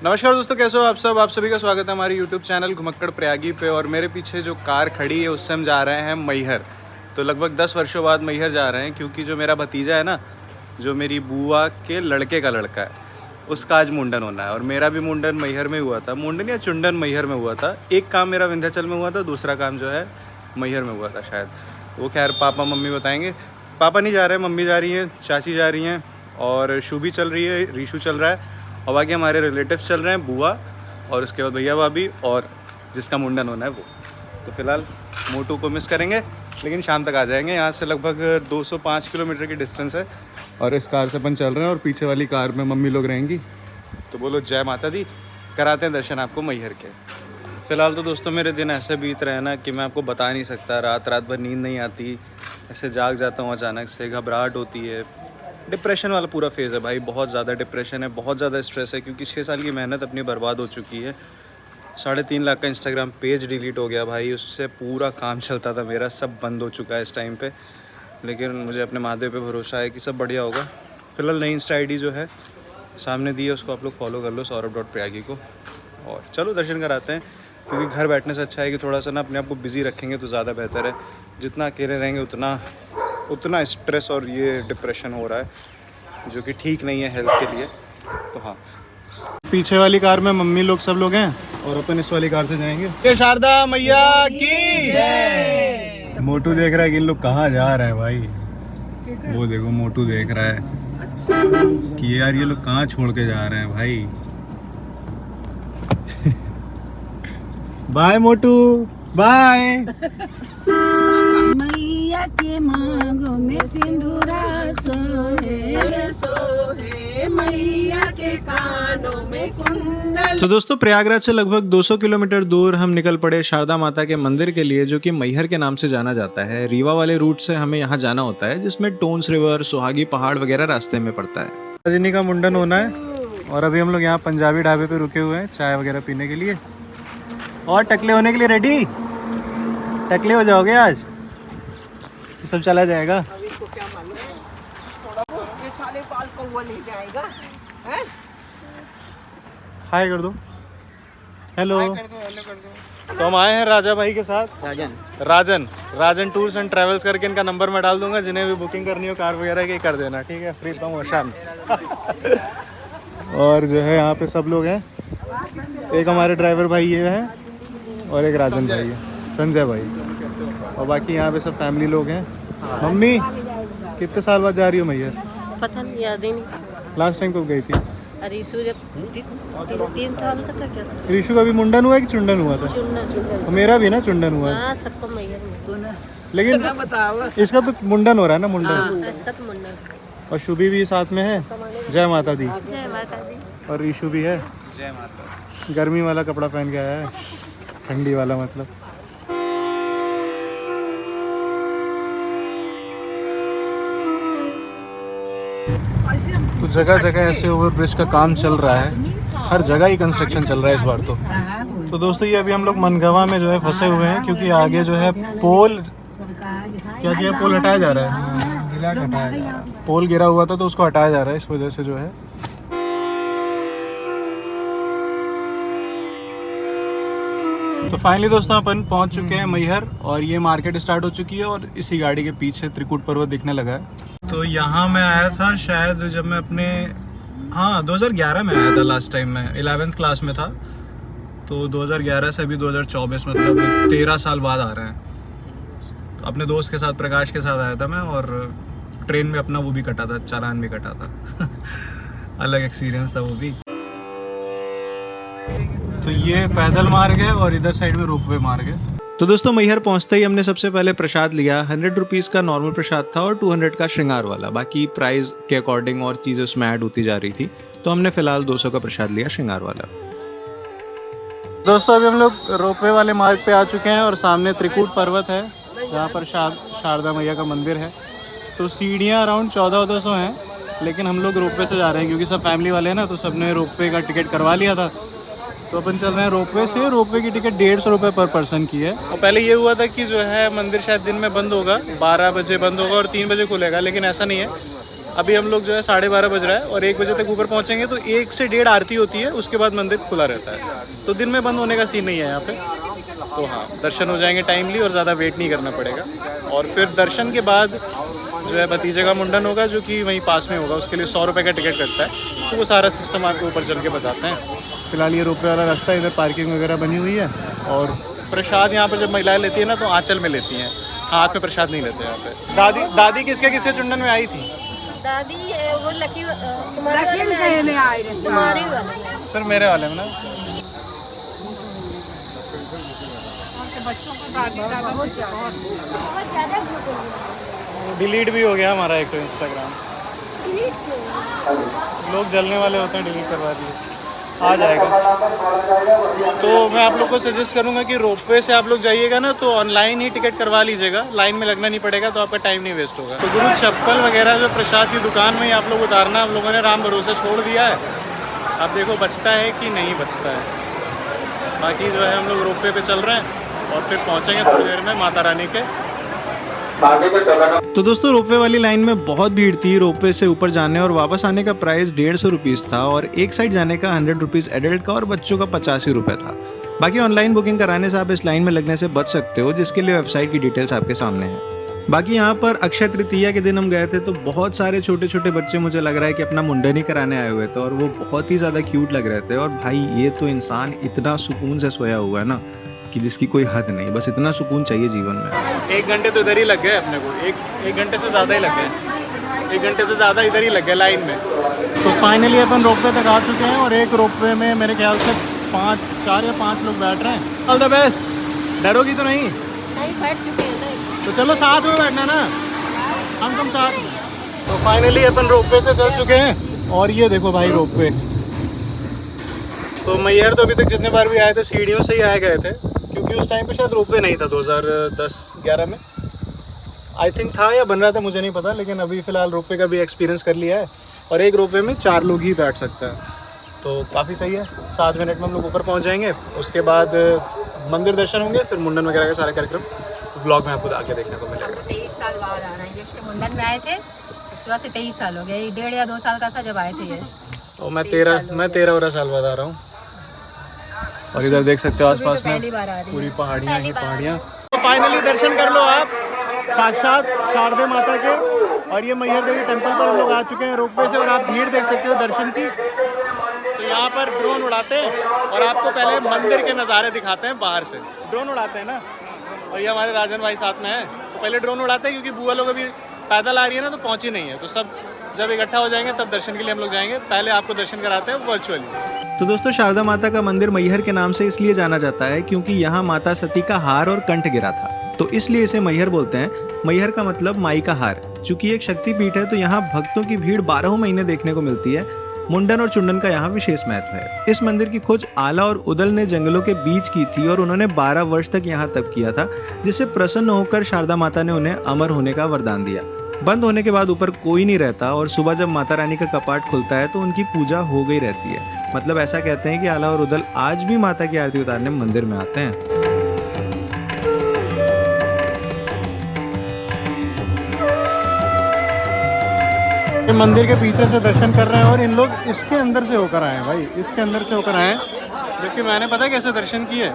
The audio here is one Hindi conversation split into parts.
नमस्कार दोस्तों, कैसे हो आप सब। आप सभी का स्वागत है हमारे YouTube चैनल घुमक्कड़ प्रयागी पे। और मेरे पीछे जो कार खड़ी है उससे हम जा रहे हैं मैहर। तो लगभग 10 वर्षों बाद मैहर जा रहे हैं, क्योंकि जो मेरा भतीजा है ना, जो मेरी बुआ के लड़के का लड़का है, उसका आज मुंडन होना है। और मेरा भी मुंडन मैहर में हुआ था, मुंडन या चुंडन मैहर में हुआ था। एक काम मेरा विंध्याचल में हुआ था, दूसरा काम जो है मैहर में हुआ था शायद। वो खैर पापा मम्मी बताएंगे। पापा नहीं जा रहे हैं, मम्मी जा रही हैं, चाची जा रही हैं, और शुभी चल रही है, रीशु चल रहा है, और बाकी हमारे रिलेटिव्स चल रहे हैं, बुआ और उसके बाद भैया भाभी और जिसका मुंडन होना है वो। तो फिलहाल मोटू को मिस करेंगे, लेकिन शाम तक आ जाएंगे। यहाँ से लगभग 205 किलोमीटर की डिस्टेंस है, और इस कार से अपन चल रहे हैं, और पीछे वाली कार में मम्मी लोग रहेंगी। तो बोलो जय माता दी, कराते हैं दर्शन आपको मैहर के। फ़िलहाल तो दोस्तों मेरे दिन ऐसे बीत रहे हैं ना कि मैं आपको बता नहीं सकता। रात भर नींद नहीं आती, ऐसे जाग जाता हूँ अचानक से, घबराहट होती है, डिप्रेशन वाला पूरा फेज़ है भाई। बहुत ज़्यादा डिप्रेशन है, बहुत ज़्यादा स्ट्रेस है, क्योंकि 6 साल की मेहनत अपनी बर्बाद हो चुकी है। 3.5 लाख का इंस्टाग्राम पेज डिलीट हो गया भाई, उससे पूरा काम चलता था मेरा, सब बंद हो चुका है इस टाइम पे। लेकिन मुझे अपने महादेव पे भरोसा है कि सब बढ़िया होगा। फिलहाल नई इंस्टा ID जो है सामने दी है, उसको आप लोग फॉलो कर लो, saurabh.prayagi को। और चलो दर्शन कराते हैं, क्योंकि घर बैठने से अच्छा है कि थोड़ा सा ना अपने आप को बिज़ी रखेंगे तो ज़्यादा बेहतर है। जितना अकेले रहेंगे उतना स्ट्रेस और ये डिप्रेशन हो रहा है, जो कि ठीक नहीं है हेल्थ के लिए। तो हाँ, पीछे वाली कार में मम्मी लोग सब लोग हैं, और अपन इस वाली कार से जाएंगे। ये शारदा मैया की। मोटू देख रहा है कि इन लोग कहाँ जा रहे हैं भाई। वो देखो मोटू देख रहा है कि यार ये लोग कहाँ छोड़ के जा रहे हैं भाई। बाय मोटू, बाय। मैया के मांगों में सिंदूरा सोहे सोहे, मैया के कानों में कुंडल। तो दोस्तों प्रयागराज से लगभग 200 किलोमीटर दूर हम निकल पड़े शारदा माता के मंदिर के लिए, जो कि मैहर के नाम से जाना जाता है। रीवा वाले रूट से हमें यहाँ जाना होता है, जिसमें टोन्स रिवर, सुहागी पहाड़ वगैरह रास्ते में पड़ता है। रजनी का मुंडन होना है, और अभी हम लोग यहाँ पंजाबी ढाबे पे रुके हुए हैं चाय वगैरह पीने के लिए। और टकले होने के लिए रेडी? टकले हो जाओगे आज? सब चला जाएगा। अभी तो क्या मालूम, थोड़ा बहुत ये साले पाल को वो ले जाएगा हैं? हाय कर दो, हेलो कर दो। तो हम आए हैं राजा भाई के साथ, राजन टूर्स एंड ट्रैवल्स करके। इनका नंबर मैं डाल दूंगा, जिन्हें भी बुकिंग करनी हो कार वगैरह की कर देना, ठीक है? Free promotion. और जो है यहाँ पे सब लोग हैं, एक हमारे ड्राइवर भाई ये है, और एक राजन भाई है, संजय भाई, और बाकी यहाँ पे सब फैमिली लोग हैं। मम्मी कितने साल बाद जा रही हो मैहर? पता नहीं, याद ही नहीं। लास्ट टाइम कब गई थी? रीशु जब 3 साल का था क्या था? रीशु का भी मुंडन हुआ है कि चुंडन हुआ था? चुनना और मेरा भी ना चुंडन हुआ है। हाँ, सबको मैहर में। लेकिन इसका तो मुंडन हो रहा है ना, मुंडन। हाँ, इसका तो मुंडन। और शुभी भी साथ में है। जय माता दी। जय माता दी। और रीशु भी है। जय माता। गर्मी वाला कपड़ा पहन के आया है, ठंडी वाला मतलब। तो जगह जगह ऐसे ओवरब्रिज का काम चल रहा है, हर जगह ही कंस्ट्रक्शन चल रहा है इस बार तो। तो दोस्तों ये अभी हम लोग मनगवा में जो है फंसे हुए हैं, क्योंकि आगे जो है पोल क्या किया, पोल हटाया जा रहा है। पोल गिरा हुआ था तो उसको हटाया जा रहा है, इस वजह से जो है। तो फाइनली दोस्तों अपन पहुंच चुके हैं मैहर, और ये मार्केट स्टार्ट हो चुकी है, और इसी गाड़ी के पीछे त्रिकूट पर्वत दिखने लगा है। तो यहाँ मैं आया था शायद जब मैं अपने 2011 में आया था लास्ट टाइम। मैं 11th क्लास में था, तो 2011 से अभी 2024 मतलब 13 साल बाद आ रहे हैं। तो अपने दोस्त के साथ, प्रकाश के साथ आया था मैं, और ट्रेन में अपना वो भी कटा था, चालान भी कटा था। अलग एक्सपीरियंस था वो भी। तो ये पैदल मार्ग है, और इधर साइड में रोपवे मार्ग है। तो दोस्तों मैहर पहुंचते ही हमने सबसे पहले प्रसाद लिया। 100 रुपीज़ का नॉर्मल प्रसाद था, और 200 का श्रृंगार वाला। बाकी प्राइस के अकॉर्डिंग और चीज़ें उसमें ऐड होती जा रही थी, तो हमने फिलहाल 200 का प्रसाद लिया, श्रृंगार वाला। दोस्तों अभी हम लोग रोपवे वाले मार्ग पे आ चुके हैं, और सामने त्रिकूट पर्वत है, जहाँ पर शारदा मैया का मंदिर है। तो सीढ़ियाँ अराउंड 1400 हैं, लेकिन हम लोग रोपवे से जा रहे हैं, क्योंकि सब फैमिली वाले हैं ना, तो सबने रोपवे का टिकट करवा लिया था। तो अपन चल रहे हैं रोपवे से। रोपवे की टिकट 150 रुपये पर पर्सन की है। और पहले ये हुआ था कि जो है मंदिर शायद दिन में बंद होगा, 12 बजे बंद होगा और 3 बजे खुलेगा, लेकिन ऐसा नहीं है। अभी हम लोग जो है 12:30 बज रहा है और 1 बजे तक ऊपर पहुंचेंगे तो 1 से 1:30 आरती होती है, उसके बाद मंदिर खुला रहता है। तो दिन में बंद होने का सीन नहीं है यहाँ पे। तो हाँ, दर्शन हो जाएंगे टाइमली और ज़्यादा वेट नहीं करना पड़ेगा। और फिर दर्शन के बाद जो है भतीजे का मुंडन होगा, जो कि वहीं पास में होगा। उसके लिए 100 रुपये का टिकट कटता है। तो वो सारा सिस्टम आपको ऊपर चल के बताते हैं। फिलहाल ये रोपवे वाला रास्ता, इधर पार्किंग वगैरह बनी हुई है। और प्रसाद यहाँ पर जब महिलाएं लेती है ना, तो आंचल में लेती हैं, हाथ में प्रसाद नहीं लेते यहाँ पे। दादी किसके चुंडन में आई थी? दादी वो लकी तुम्हारे आए रहे। तुम्हारे वाले सर मेरे वाले में ना। बच्चों को दादी दादा बहुत ज्यादा डिलीट भी हो गया हमारा एक तो इंस्टाग्राम। लोग जलने वाले होते हैं, डिलीट करवा दिए। आ जाएगा। तो मैं आप लोग को सजेस्ट करूंगा कि रोपवे से आप लोग जाइएगा ना, तो ऑनलाइन ही टिकट करवा लीजिएगा, लाइन में लगना नहीं पड़ेगा, तो आपका टाइम नहीं वेस्ट होगा। तो गुरु चप्पल वगैरह जो प्रसाद की दुकान में ही आप लोग उतारना, हम लोगों ने राम भरोसे छोड़ दिया है। अब देखो बचता है कि नहीं बचता है। बाकी जो है हम लोग रोपवे पे चल रहे हैं और फिर पहुँचेंगे थोड़ी देर में माता रानी के। तो दोस्तों रोपवे वाली लाइन में बहुत भीड़ थी। रोपवे से ऊपर जाने और वापस आने का प्राइस 150 रुपीज़ था और एक साइड जाने का 100 रुपीज़ एडल्ट का और बच्चों का 85 रुपये था। बाकी ऑनलाइन बुकिंग कराने से आप इस लाइन में लगने से बच सकते हो, जिसके लिए वेबसाइट की डिटेल्स आपके सामने है। बाकी यहाँ पर अक्षय तृतीया के दिन हम गए थे तो बहुत सारे छोटे छोटे बच्चे मुझे लग रहा है कि अपना मुंडन ही कराने आए हुए थे और वो बहुत ही ज़्यादा क्यूट लग रहे थे। और भाई ये तो इंसान इतना सुकून से सोया हुआ है ना कि जिसकी कोई हद नहीं। बस इतना सुकून चाहिए जीवन में। 1 घंटे तो इधर ही लग गए अपने को, एक घंटे से ज़्यादा ही लग गए। 1 घंटे से ज़्यादा इधर ही लग गए लाइन में। तो फाइनली अपन रोपवे तक आ चुके हैं और एक रोपवे में मेरे ख्याल से 4 या 5 लोग बैठ रहे हैं। All the best. डरोगी तो नहीं? नहीं, बैठ चुके हैं नहीं। तो चलो साथ में बैठना ना, हम तुम साथ में। तो फाइनली अपन रोपवे से चल चुके हैं और ये देखो भाई रोपवे। तो मैहर तो अभी तक जितने बार भी आए थे सीढ़ियों से ही आए गए थे, क्योंकि उस टाइम पे शायद रोपवे नहीं था। 2010-11 में आई थिंक था या बन रहा था, मुझे नहीं पता। लेकिन अभी फ़िलहाल रोपवे का भी एक्सपीरियंस कर लिया है और एक रोपवे में 4 लोग ही बैठ सकते हैं। तो काफ़ी सही है। 7 मिनट में हम लोग ऊपर पहुंच जाएंगे। उसके बाद मंदिर दर्शन होंगे, फिर मुंडन वगैरह का सारा कार्यक्रम व्लॉग में आपको आगे देखने को मिलेगा। 23 साल बाद आ रहे हैं। यश के मुंडन में आए थे, उसके बाद से 23 साल हो गए। 1.5 या 2 साल का था जब आए थे यश। तो मैं 13 साल बाद आ रहा हूँ। और इधर देख सकते हो आसपास में पूरी पहाड़ियाँ ही पहाड़ियाँ। तो फाइनली दर्शन कर लो आप साक्षात शारदे माता के। और ये मैहर देवी टेम्पल पर हम लोग आ चुके हैं रोपवे से और आप भीड़ देख सकते हो दर्शन की। तो यहाँ पर ड्रोन उड़ाते हैं और आपको पहले मंदिर के नज़ारे दिखाते हैं बाहर से। ड्रोन उड़ाते हैं ना, और ये हमारे राजन भाई साथ में है। तो पहले ड्रोन उड़ाते हैं क्योंकि बुआ लोग अभी पैदल आ रही है ना, तो पहुँची नहीं है। तो सब जब इकट्ठा हो जाएंगे तब दर्शन के लिए हम लोग जाएंगे। पहले आपको दर्शन कराते हैं वर्चुअली। तो दोस्तों शारदा माता का मंदिर मैहर के नाम से इसलिए जाना जाता है क्योंकि यहाँ माता सती का हार और कंठ गिरा था, तो इसलिए इसे मैहर बोलते हैं। मैहर का मतलब माई का हार। चूंकि एक शक्तिपीठ है तो यहाँ भक्तों की भीड़ 12 महीने देखने को मिलती है। मुंडन और चुंडन का यहाँ विशेष महत्व है। इस मंदिर की खोज आला और उदल ने जंगलों के बीच की थी और उन्होंने 12 वर्ष तक यहाँ तप किया था, जिससे प्रसन्न होकर शारदा माता ने उन्हें अमर होने का वरदान दिया। बंद होने के बाद ऊपर कोई नहीं रहता और सुबह जब माता रानी का कपाट खुलता है तो उनकी पूजा हो गई रहती है। मतलब ऐसा कहते हैं कि आला और उदल आज भी माता की आरती उतारने मंदिर में आते हैं। मंदिर के पीछे से दर्शन कर रहे हैं और इन लोग इसके अंदर से होकर आए हैं भाई, इसके अंदर से होकर आए हैं। जबकि मैंने पता कैसे दर्शन किए,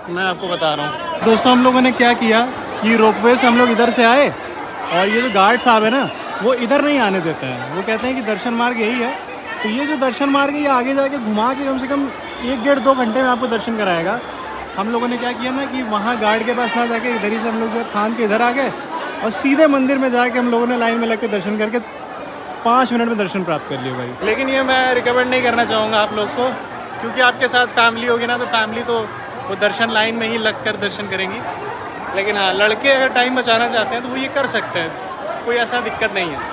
मैं आपको बता रहा हूँ। दोस्तों हम लोगों ने क्या किया कि रोपवे से हम लोग इधर से आए और ये जो गार्ड साहब है ना, वो इधर नहीं आने देते हैं। वो कहते हैं कि दर्शन मार्ग यही है। तो ये जो दर्शन मार्ग है ये आगे जाके घुमा के कम से कम 1-1.5-2 घंटे में आपको दर्शन कराएगा। हम लोगों ने क्या किया ना कि वहाँ गार्ड के पास ना जाके इधर ही से हम लोग जो थान के इधर आ गए और सीधे मंदिर में जाके हम लोगों ने लाइन में लग के दर्शन करके 5 मिनट में दर्शन प्राप्त कर लिया भाई। लेकिन ये मैं रिकमेंड नहीं करना चाहूँगा आप लोग को, क्योंकि आपके साथ फैमिली होगी ना, तो फैमिली तो वो दर्शन लाइन में ही लग कर दर्शन करेंगी। लेकिन हाँ, लड़के अगर टाइम बचाना चाहते हैं तो वो ये कर सकते हैं, कोई ऐसा दिक्कत नहीं है।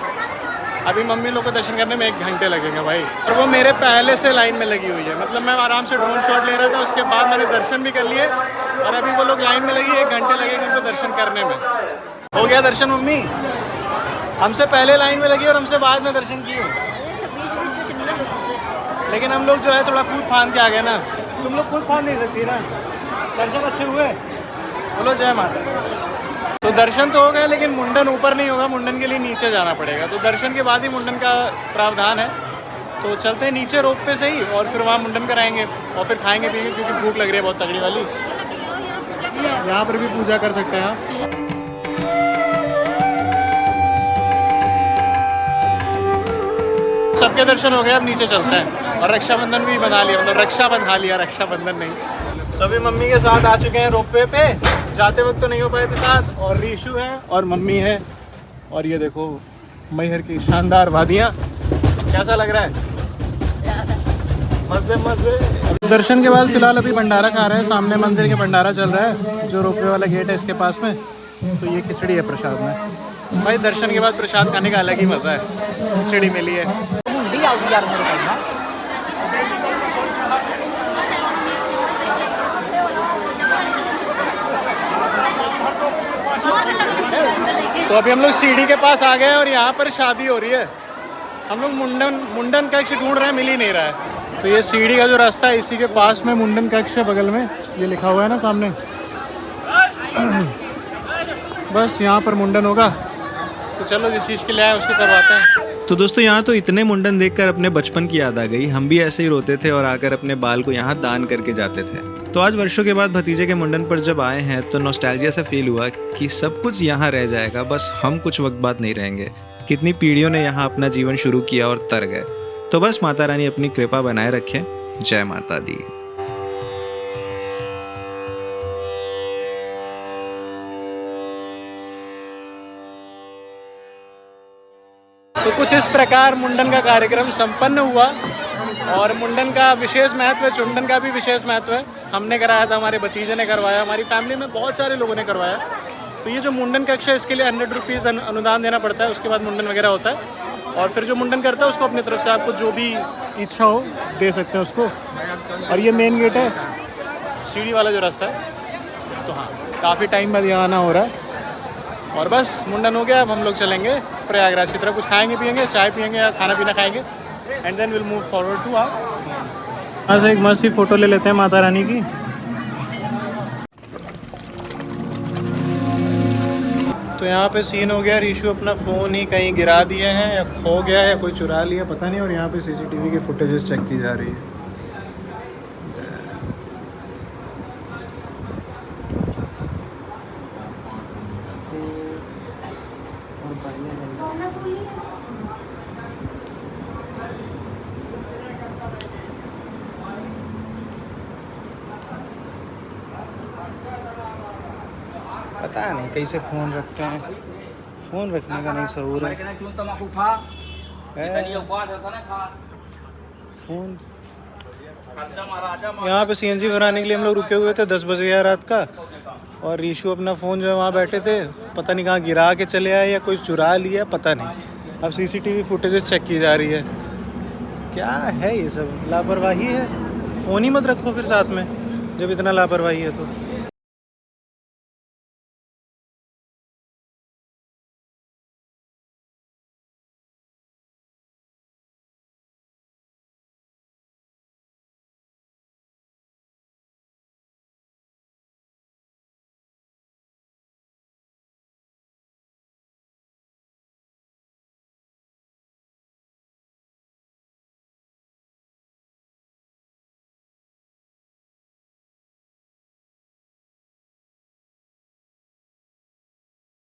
अभी मम्मी लोग को दर्शन करने में 1 घंटे लगेगा भाई, और वो मेरे पहले से लाइन में लगी हुई है। मतलब मैं आराम से ड्रोन शॉट ले रहा था, उसके बाद मैंने दर्शन भी कर लिए और अभी वो लोग लाइन में लगी, 1 घंटे लगेगा उनको दर्शन करने में। हो गया दर्शन मम्मी? हमसे पहले लाइन में लगी और हमसे बाद में दर्शन किए। लेकिन हम लोग जो है थोड़ा कूद फांद के आ गए ना, तुम लोग कूद फांद नहीं सकती ना। दर्शन अच्छे हुए, बोलो जय माता। तो तो दर्शन तो हो गए, लेकिन मुंडन ऊपर नहीं होगा, मुंडन के लिए नीचे जाना पड़ेगा। तो दर्शन के बाद ही मुंडन का प्रावधान है। तो चलते हैं नीचे रोप पे से ही, और फिर वहाँ मुंडन कराएंगे और फिर खाएंगे पिएंगे, क्योंकि भूख लग रही है बहुत तगड़ी वाली। यहाँ पर भी पूजा कर सकते हैं आप। सबके दर्शन हो गए, अब नीचे चलते हैं। और रक्षाबंधन भी बना लिया, मतलब रक्षा बंधा लिया, रक्षाबंधन नहीं। तो अभी मम्मी के साथ आ चुके हैं रोपवे पे। जाते वक्त तो नहीं हो पाए थे साथ। और रीशु है और मम्मी है। और ये देखो मैहर की शानदार वादियाँ। कैसा लग रहा है? मजे मजे। दर्शन के बाद फिलहाल अभी भंडारा खा रहे हैं। सामने मंदिर के भंडारा चल रहा है, जो रोपवे वाला गेट है इसके पास में। तो ये खिचड़ी है प्रसाद में। भाई दर्शन के बाद प्रसाद खाने का अलग ही मज़ा है। खिचड़ी मिली है। तो अभी हम लोग सीढ़ी के पास आ गए हैं और यहाँ पर शादी हो रही है। हम लोग मुंडन कक्ष ढूंढ रहे हैं, मिल ही नहीं रहा है। तो ये सीढ़ी का जो रास्ता है, इसी के पास में मुंडन कक्ष है, बगल में ये लिखा हुआ है ना सामने। बस यहाँ पर मुंडन होगा। तो चलो जिस चीज़ के लिए आए उसको करवाते हैं। तो दोस्तों यहाँ तो इतने मुंडन देखकर अपने बचपन की याद आ गई। हम भी ऐसे ही रोते थे और आकर अपने बाल को यहाँ दान करके जाते थे। तो आज वर्षों के बाद भतीजे के मुंडन पर जब आए हैं तो नॉस्टैल्जिया सा फील हुआ कि सब कुछ यहाँ रह जाएगा, बस हम कुछ वक्त बाद नहीं रहेंगे। कितनी पीढ़ियों ने यहाँ अपना जीवन शुरू किया और तर गए। तो बस माता रानी अपनी कृपा बनाए रखें। जय माता दी। तो कुछ इस प्रकार मुंडन का कार्यक्रम संपन्न हुआ। और मुंडन का विशेष महत्व है, चुंडन का भी विशेष महत्व है। हमने कराया था, हमारे भतीजे ने करवाया, हमारी फैमिली में बहुत सारे लोगों ने करवाया। तो ये जो मुंडन कक्ष है, इसके लिए 100 रुपीज़ अनुदान देना पड़ता है। उसके बाद मुंडन वगैरह होता है। और फिर जो मुंडन करता है उसको अपनी तरफ से आपको जो भी इच्छा हो दे सकते हैं उसको। और ये मेन गेट है, सीढ़ी वाला जो रास्ता है। तो हाँ, काफ़ी टाइम बाद यहाँ आना हो रहा है। और बस मुंडन हो गया। अब हम लोग चलेंगे प्रयागराज की तरफ। कुछ खाएंगे पिएंगे, चाय पिएंगे या खाना पीना खाएंगे। And then will move forward to यहाँ से एक मस्त सी फ़ोटो ले लेते हैं माता रानी की। तो यहाँ पे सीन हो गया, रीशु अपना फ़ोन ही कहीं गिरा दिए हैं या खो गया या कोई चुरा लिया, पता नहीं। और यहाँ पे CCTV की फुटेजेस चेक की जा रही है। पता नहीं कैसे फ़ोन रखते हैं, फ़ोन रखने का नहीं शऊर है। फ़ोन यहाँ पे CNG भराने के लिए हम लोग रुके हुए थे, 10 बजे गया रात का। और रीशु अपना फ़ोन जो है वहाँ बैठे थे, पता नहीं कहाँ गिरा के चले आए या कोई चुरा लिया, पता नहीं। अब CCTV फुटेजेस चेक की जा रही है। क्या है ये सब, लापरवाही है। फ़ोन ही मत रखो फिर साथ में, जब इतना लापरवाही है तो।